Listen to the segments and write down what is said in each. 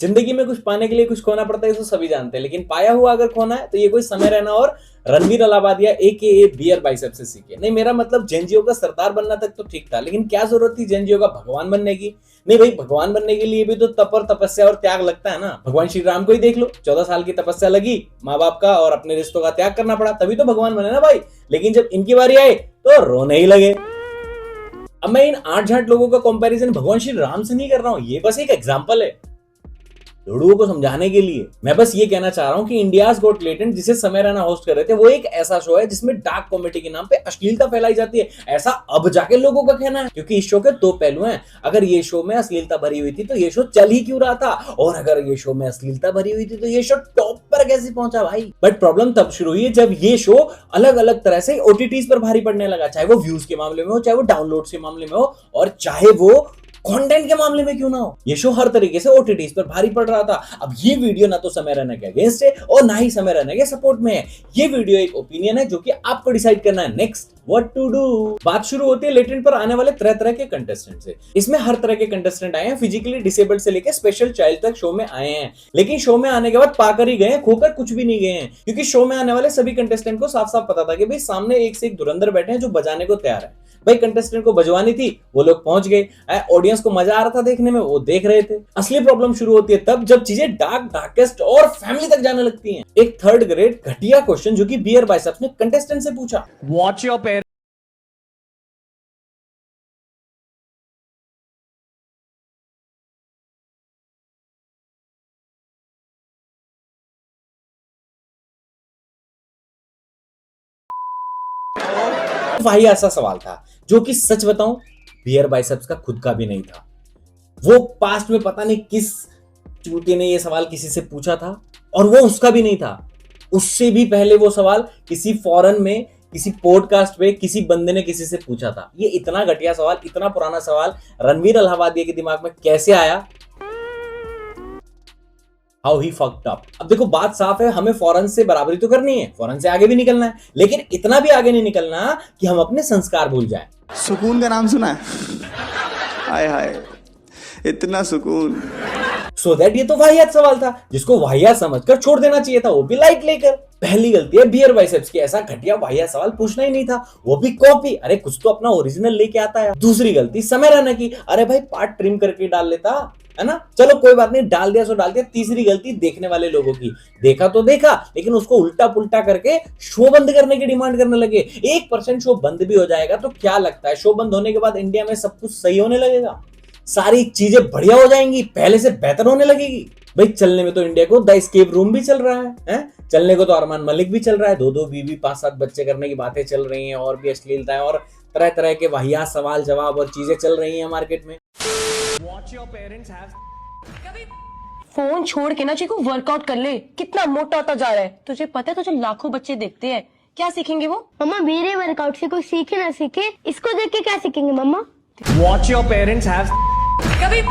जिंदगी में कुछ पाने के लिए कुछ खोना पड़ता है, तो सभी जानते हैं, लेकिन पाया हुआ अगर खोना है तो ये कोई समय रैना और Ranveer Allahbadia AKA beer biceps से सीखे। नहीं, मेरा मतलब जेनजीओ का सरदार बनना तक तो ठीक था, लेकिन क्या जरूरत थी जेनजीओ का भगवान बनने की? नहीं भाई, भगवान बनने के लिए भी तो तप और तपस्या और त्याग लगता है ना। भगवान श्री राम को ही देख लो, 14 साल की तपस्या लगी, माँ बाप का और अपने रिश्तों का त्याग करना पड़ा, तभी तो भगवान बने ना भाई। लेकिन जब इनकी बारी आए तो रोने ही लगे। अब मैं इन 8 लोगों का कंपैरिजन भगवान श्री राम से नहीं कर रहा हूं, ये बस एक एग्जांपल है लोगों को समझाने के लिए। मैं बस ये कहना चाह रहा हूं कि इंडियाज गॉट टैलेंट, जिसे समय रैना होस्ट कर रहे थे, वो एक ऐसा शो है जिसमें डार्क कॉमेडी के नाम पे अश्लीलता फैलाई जाती है, ऐसा अब जाके लोगों का कहना है। क्योंकि इस शो के 2 पहलू हैं। अगर ये शो में अश्लीलता भरी हुई थी तो ये शो चल ही क्यों रहा था, और अगर ये शो में अश्लीलता भरी हुई थी तो ये शो टॉप पर कैसे पहुंचा भाई। बट प्रॉब्लम तब शुरू हुई है जब ये शो अलग अलग तरह से OTTs पर भारी पड़ने लगा, चाहे वो व्यूज के मामले में हो, चाहे वो डाउनलोड के मामले में हो, और चाहे वो कंटेंट के मामले में क्यों ना हो। ये शो हर तरीके से OTTs पर भारी पड़ रहा था। अब ये वीडियो ना तो समय रैना के अगेंस्ट है और ना ही समय रैना के सपोर्ट में है। ये वीडियो एक ओपिनियन है जो कि आपको डिसाइड करना है नेक्स्ट व्हाट टू डू। बात शुरू होती है लेटेंट पर आने वाले तरह तरह के कंटेस्टेंट से। इसमें हर तरह के कंटेस्टेंट आए हैं, फिजिकली डिसेबल्ड से लेकर स्पेशल चाइल्ड तक शो में आए हैं। लेकिन शो में आने के बाद पाकर ही गए, खोकर कुछ भी नहीं गए हैं, क्योंकि शो में आने वाले सभी कंटेस्टेंट को साफ साफ पता था कि भाई सामने एक से एक धुरंधर बैठे हैं जो बजाने को तैयार है। भाई कंटेस्टेंट को बजवानी थी, वो लोग पहुंच गए, ऑडियंस को मजा आ रहा था देखने में, वो देख रहे थे। असली प्रॉब्लम शुरू होती है तब जब चीजें डार्केस्ट और फैमिली तक जाने लगती हैं। एक 3rd ग्रेड घटिया क्वेश्चन जो कि बियर बाइसेप्स ने कंटेस्टेंट से पूछा, वॉच योर पेरेंट्स। वही ऐसा सवाल था जो कि सच बताऊं बियर बाइसेप्स का खुद का भी नहीं था। वो पास्ट में पता नहीं किस चूतिए ने ये सवाल किसी से पूछा था और वो उसका भी नहीं था। उससे भी पहले वो सवाल किसी फॉरेन में किसी पॉडकास्ट पे किसी बंदे ने किसी से पूछा था। ये इतना घटिया सवाल, इतना पुराना सवाल रणवीर अलाहाबादिया के दिमाग में कैसे आया? How he fucked up. अब देखो बात साफ है, हमें फॉरेन से बराबरी तो करनी है, फॉरेन से आगे भी निकलना है, लेकिन इतना भी आगे नहीं निकलना कि हम अपने संस्कार भूल जाएं। सुकून का नाम सुना है? हाय हाय, इतना सुकून। सो दैट ये तो वाहियात सवाल था जिसको वाहियात समझकर छोड़ देना चाहिए था, वो भी लाइट लेकर। पहली गलती है बियर बाइसेप्स की, ऐसा घटिया वाहियात सवाल पूछना ही नहीं था, वो भी कॉपी। अरे कुछ तो अपना ओरिजिनल लेके आता है। दूसरी गलती समय रैना की, अरे भाई पार्ट ट्रिम करके डाल लेता, है ना, चलो कोई बात नहीं, डाल दिया सो डाल दिया। तीसरी गलती देखने वाले लोगों की, देखा तो देखा लेकिन उसको उल्टा पुल्टा करके शो बंद करने की डिमांड करने लगे। 1% शो बंद भी हो जाएगा तो क्या लगता है शो बंद होने के बाद इंडिया में सब कुछ सही होने लगेगा, सारी चीजें बढ़िया हो जाएंगी, पहले से बेहतर होने लगेगी? भाई चलने में तो इंडिया को द एस्केप रूम भी चल रहा है? चलने को तो अरमान मलिक भी चल रहा है, 2-2 बीवी 5-7 बच्चे करने की बातें चल रही हैं, और भी अश्लीलताएं और तरह तरह के वाहियात सवाल जवाब और चीजें चल रही हैं मार्केट में। Watch your parents have. Phone छोड़ के ना चीकू वर्कआउट कर ले, कितना मोटा होता जा रहा है। तुझे पता है तुझे लाखों बच्चे देखते हैं, क्या सीखेंगे वो? मम्मा मेरे वर्कआउट से कोई सीखे ना सीखे, इसको देख के क्या सीखेंगे मम्मा? वॉच योर पेरेंट्स हैव कभी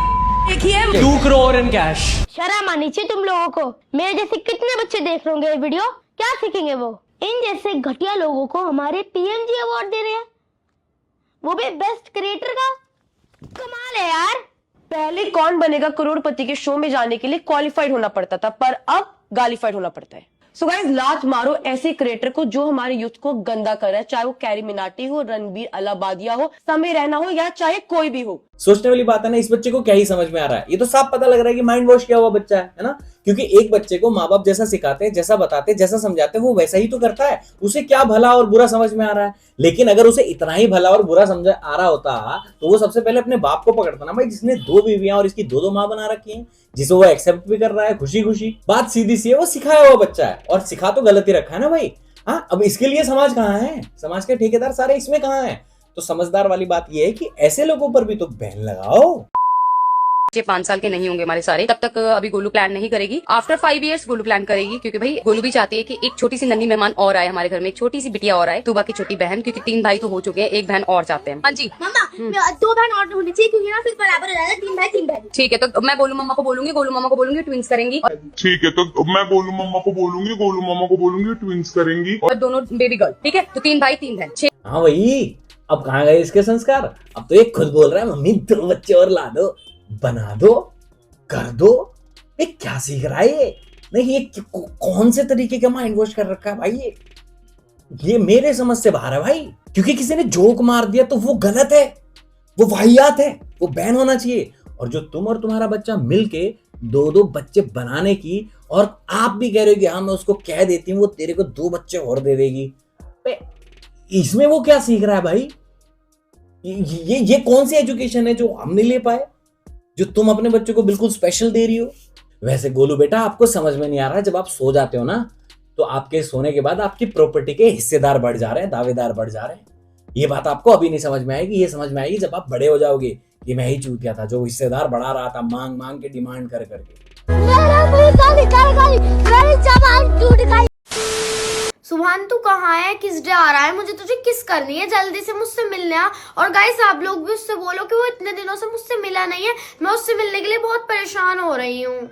देखी है 2 crore in cash। शर्म आनी चाहिए तुम लोगों को। मेरे जैसे कितने बच्चे देख रहे होंगे ये वीडियो, क्या सीखेंगे वो? इन जैसे घटिया लोगों को हमारे PMG अवार्ड दे रहे हैं, वो भी बेस्ट क्रिएटर का। कमाल है यार। पहले कौन बनेगा करोड़पति के शो में जाने के लिए क्वालिफाइड होना पड़ता था, पर अब गालीफाइड होना पड़ता है। सो गाइस, लात मारो ऐसे क्रिएटर को जो हमारे यूथ को गंदा कर रहा है, चाहे वो कैरी मिनाटी हो, रणवीर अलाहाबादिया हो, समय रैना हो, या चाहे कोई भी हो। सोचने वाली बात है ना, इस बच्चे को क्या ही समझ में आ रहा है? ये तो साफ पता लग रहा है कि माइंड वॉश किया हुआ बच्चा है ना। क्योंकि एक बच्चे को माँ बाप जैसा सिखाते हैं, जैसा बताते हैं, जैसा समझाते हैं, वो वैसा ही तो करता है। उसे क्या भला और बुरा समझ में आ रहा है? लेकिन अगर उसे इतना ही भला और बुरा समझ आ रहा होता तो वो सबसे पहले अपने बाप को पकड़ता ना भाई, जिसने 2 बीवियां और इसकी 2-2 माँ बना रखी हैं, जिसे वो एक्सेप्ट भी कर रहा है खुशी खुशी। बात सीधी सी है, वो सिखाया हुआ बच्चा है और सिखा तो गलत ही रखा है ना भाई। हाँ, अब इसके लिए समाज कहाँ है? समाज के ठेकेदार सारे इसमें कहाँ है? तो समझदार वाली बात यह है कि ऐसे लोगों पर भी तो बैन लगाओ। 5 साल के नहीं होंगे हमारे सारे, तब तक अभी गोलू प्लान नहीं करेगी। आफ्टर 5 years गोलू प्लान करेगी, क्योंकि भाई गोलू भी चाहती है कि एक छोटी सी नन्ही मेहमान और आए हमारे घर में, एक छोटी सी बिटिया और आए, तुबा की छोटी बहन, क्योंकि 3 भाई तो हो चुके हैं, एक बहन और चाहते हैं। हाँ जी मम्मा, 2 बहन और होनी चाहिए क्योंकि ना फिर बराबर हो जाएगा, 3 भाई 3 बहन। ठीक है, तो मैं गोलू मम्मा को बोलूंगी, गोलू मामा को बोलूंगी, ट्विंस करेंगी। ठीक है, तो मैं गोलू मम्मा को बोलूंगी, गोलू मामा को बोलूंगी, ट्विंस करेंगी, और दोनों बेबी गर्ल। ठीक है, तो 3 भाई 3 बहन, 6। हाँ भाई, अब कहाँ गए इसके संस्कार? अब तो ये खुद बोल रहा है मम्मी 2 बच्चे और ला दो, बना दो, कर दो। ये क्या सीख रहा है ये? नहीं, ये कौन से तरीके का माइंड वॉश कर रखा है भाई? ये मेरे समझ से बाहर है भाई। क्योंकि किसी ने जोक मार दिया तो वो गलत है, वो वाहियात है, वो बैन होना चाहिए। और जो तुम और तुम्हारा बच्चा मिलके दो बच्चे बनाने की, और आप भी कह रहे हो कि हाँ मैं उसको कह देती हूँ वो तेरे को 2 बच्चे और दे देगी, इसमें वो क्या सीख रहा है भाई? ये कौन सी एजुकेशन है जो हम नहीं ले पाए, जो तुम अपने बच्चों को बिल्कुल स्पेशल दे रही हो? वैसे गोलू बेटा, आपको समझ में नहीं आ रहा, जब आप सो जाते हो ना तो आपके सोने के बाद आपकी प्रॉपर्टी के हिस्सेदार बढ़ जा रहे हैं, दावेदार बढ़ जा रहे हैं। ये बात आपको अभी नहीं समझ में आएगी, ये समझ में आएगी जब आप बड़े हो जाओगे कि मैं ही चूतिया था जो हिस्सेदार बढ़ा रहा था मांग मांग के, डिमांड कर करके। सुभान तू कहाँ है, किस डे आ रहा है, मुझे तुझे किस करनी है, जल्दी से मुझसे मिलने आ। और गाइस आप लोग भी उससे बोलो कि वो इतने दिनों से मुझसे मिला नहीं है, मैं उससे मिलने के लिए बहुत परेशान हो रही हूँ।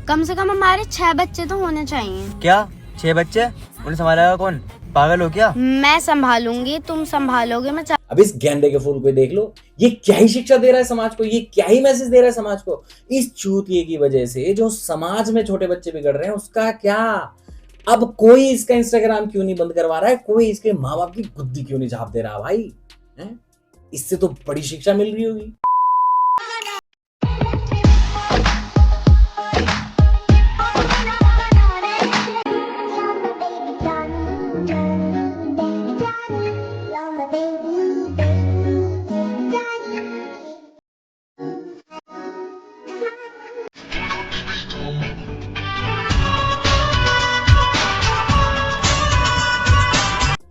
कम से कम हमारे 6 बच्चे तो होने चाहिए। क्या 6 बच्चे? उन्हें संभालेगा कौन? पागल हो क्या? मैं संभालूंगी, तुम संभालोगे, मैं अब इस गेंडे के फूल को देख लो, ये क्या ही शिक्षा दे रहा है समाज को, ये क्या ही मैसेज दे रहा है समाज को। इस चूतिए की वजह से जो समाज में छोटे बच्चे बिगड़ रहे हैं उसका क्या? अब कोई इसका इंस्टाग्राम क्यों नहीं बंद करवा रहा है? कोई इसके माँ बाप की गुद्दी क्यों नहीं झाप दे रहा भाई? है? इससे तो बड़ी शिक्षा मिल रही होगी।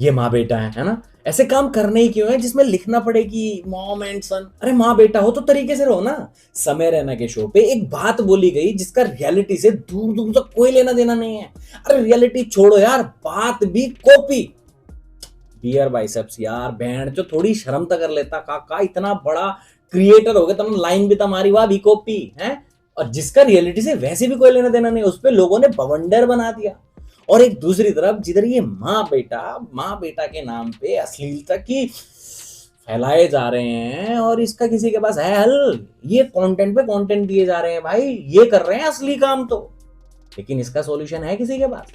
ये माँ बेटा है ना? ऐसे काम करने ही क्यों है जिसमें लिखना पड़े कि मॉम एंड सन? अरे माँ बेटा हो तो तरीके से रहो ना। समय रैना के शो पे एक बात बोली गई जिसका रियलिटी से दूर दूर तक कोई लेना देना नहीं है। अरे रियलिटी छोड़ो यार, बात भी कॉपी। बियर बाइसेप्स यार, बैंड जो थोड़ी शर्म तक कर लेता काका, इतना बड़ा क्रिएटर हो गया, तुम लाइन भी तुम्हारी वाह भी कॉपी है। और जिसका रियलिटी से वैसे भी कोई लेना देना नहीं, उस पे लोगों ने बवंडर बना दिया। और एक दूसरी तरफ जिधर ये माँ बेटा के नाम पे अश्लीलता की फैलाए जा रहे हैं और इसका किसी के पास है हल। ये कंटेंट पे कंटेंट दिए जा रहे हैं भाई, ये कर रहे हैं असली काम तो, लेकिन इसका सॉल्यूशन है किसी के पास?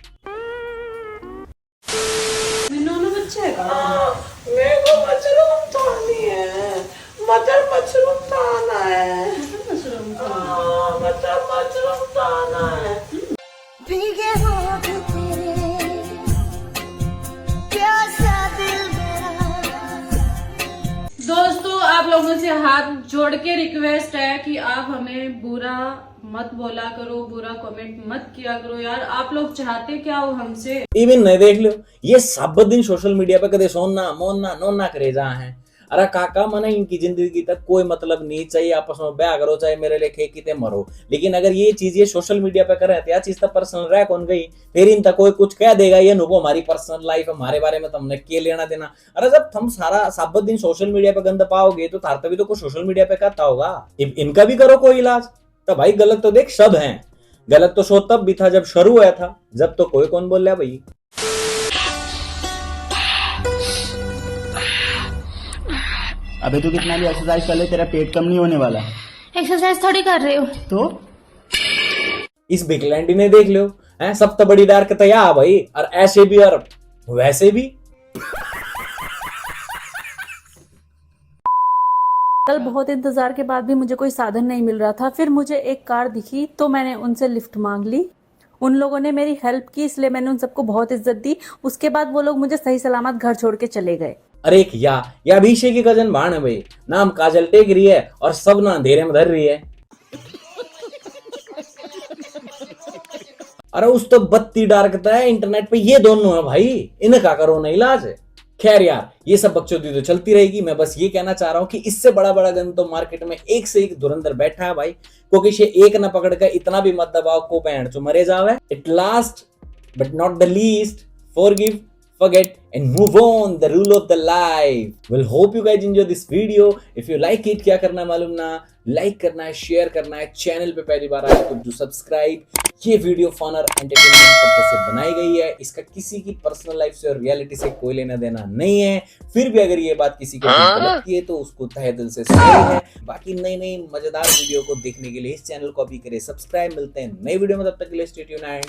मेरे को मशरूम खानी है, मटर मशरूम खाना है, मटर मशरूम खाना है। भीगे होठ तेरे, प्यासा दिल मेरा। दोस्तों आप लोगों से हाथ जोड़ के रिक्वेस्ट है कि आप हमें बुरा मत बोला करो, बुरा कमेंट मत किया करो यार। आप लोग चाहते क्या हो हमसे? इवन नहीं देख लो, ये सब दिन सोशल मीडिया पे कदे सोना मोना नोना करे जा हैं। अरे काका मना इनकी जिंदगी तक कोई मतलब नहीं, चाहिए आपस में ब्याह करो, चाहे मेरे लेखे किते मरो। लेकिन अगर ये चीज ये सोशल मीडिया पे करे तो चीज तो पर्सनल रह कौन गई, फिर इन तक कोई कुछ कह देगा ये नुको हमारी पर्सनल लाइफ हमारे बारे में तुमने के लेना देना। अरे जब तुम सारा सब दिन सोशल मीडिया पे गंद पाओगे तो तार तभी तो कुछ सोशल मीडिया पे कहता होगा। इनका भी करो कोई इलाज। तो भाई गलत तो देख सब हैं, गलत तो शो तब भी था जब शुरू हुआ था, जब तो कोई कौन बोल रहा भाई। अबे तू कितना भी एक्सरसाइज कर ले तेरा पेट कम नहीं होने वाला। एक्सरसाइज थोड़ी कर रही हो तो इस बिकलैंडी ने देख लो है, सब तो बड़ी डार्क तैयार भाई, और ऐसे भी और वैसे भी। कल बहुत इंतजार के बाद भी मुझे कोई साधन नहीं मिल रहा था, फिर मुझे एक कार दिखी तो मैंने उनसे लिफ्ट मांग ली। उन लोगों ने मेरी हेल्प की, इसलिए मैंने उन सबको बहुत इज्जत दी। उसके बाद वो लोग मुझे सही सलामत घर छोड़ के चले गए। अरे या अभिषेक की कजन बाण है भाई, नाम काजल टेक रही है और सब ना अंधेरे में धर रही है। अरे उस तो बत्ती डार्कता है इंटरनेट पे, ये दोनों है भाई, इनका करो ना इलाज। खैर यार ये सब बकचोदी तो चलती रहेगी। मैं बस ये कहना चाह रहा हूँ कि इससे बड़ा गंद तो मार्केट में एक से एक धुरंधर बैठा है भाई, क्योंकि ये एक ना पकड़ कर इतना भी मत दबाओ को पैंट जो मरे जावे। At last but not the least, forgive, forget and move on, the rule of the life. Well, hope you guys enjoy this video. If you like it, क्या करना मालूम ना, लाइक करना है, शेयर करना है, चैनल पे पहली बार आए तो do subscribe, ये वीडियो फन और एंटरटेनमेंट पर्पस से बनाई गई है, इसका किसी की पर्सनल लाइफ से और रियलिटी से कोई लेना देना नहीं है। फिर भी अगर ये बात किसी को ठीक लगती है तो उसको तहे दिल से सॉरी है। बाकी नई नई मजेदार वीडियो को देखने के लिए इस चैनल को अभी करें सब्सक्राइब। मिलते हैं नई वीडियो में, तब तक के लिए स्टे ट्यून्ड एंड